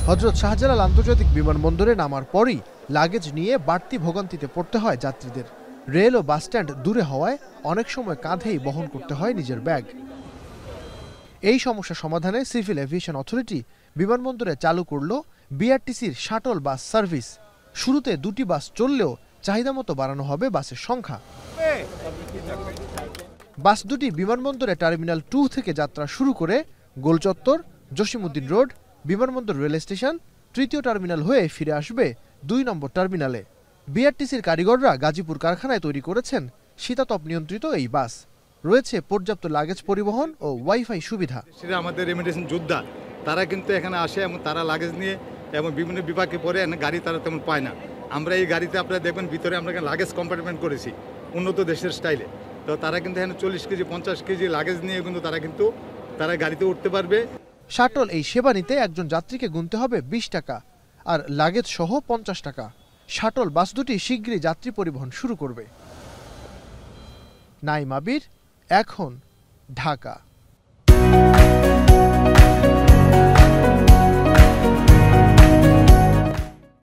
হযরত শাহজালাল আন্তর্জাতিক বিমানবন্দরে নামার পরই লাগেজ নিয়ে বাড়তি ভোগান্তিতে পড়তে হয় যাত্রীদের। রেল ও বাসস্ট্যান্ড দূরে হওয়ায় অনেক সময় কাঁধেই বহন করতে হয় নিজের ব্যাগ। এই সমস্যা সমাধানে সিভিল এভিয়েশন অথরিটি বিমানবন্দরে চালু করল বিআরটিসির শাটল বাস সার্ভিস। শুরুতে 2টি বাস চললেও চাহিদা মতো বাড়ানো হবে বাসের সংখ্যা। বাস দুটি বিমানবন্দরে টার্মিনাল 2 থেকে যাত্রা শুরু করে গোলচত্বর, জসিমউদ্দিন রোড, বিমানবন্দর রেল স্টেশন, তৃতীয় টার্মিনাল হয়ে ফিরে আসবে 2 নম্বর টার্মিনালে। বিআরটিসির কারিগররা গাজীপুর কারখানায় তৈরি করেছেন শীতাতপ নিয়ন্ত্রিত এই বাস। রয়েছে পর্যাপ্ত লাগেজ পরিবহন ও ওয়াইফাই সুবিধা। সেটা আমাদের ইমিগ্রেশন যোদ্ধা তারা কিন্তু এখানে আসে এবং তারা লাগেজ নিয়ে এবং বিভিন্ন বিভাগে পরে গাড়ি তারা তেমন পায় না। আমরা এই গাড়িতে আপনারা দেখবেন ভিতরে আমরা লাগেজ কম্পার্টমেন্ট করেছি উন্নত দেশের স্টাইলে। তো তারা কিন্তু এখানে 40 কেজি 50 কেজি লাগেজ নিয়ে কিন্তু তারা গাড়িতে উঠতে পারবে। শাটল এই সেবা নিতে একজন যাত্রীকে গুনতে হবে 20 টাকা আর লাগেজ সহ 50 টাকা। শাটল বাস দুটি শীঘ্রই যাত্রী পরিবহন শুরু করবে। নাইম আবির, এখন, ঢাকা।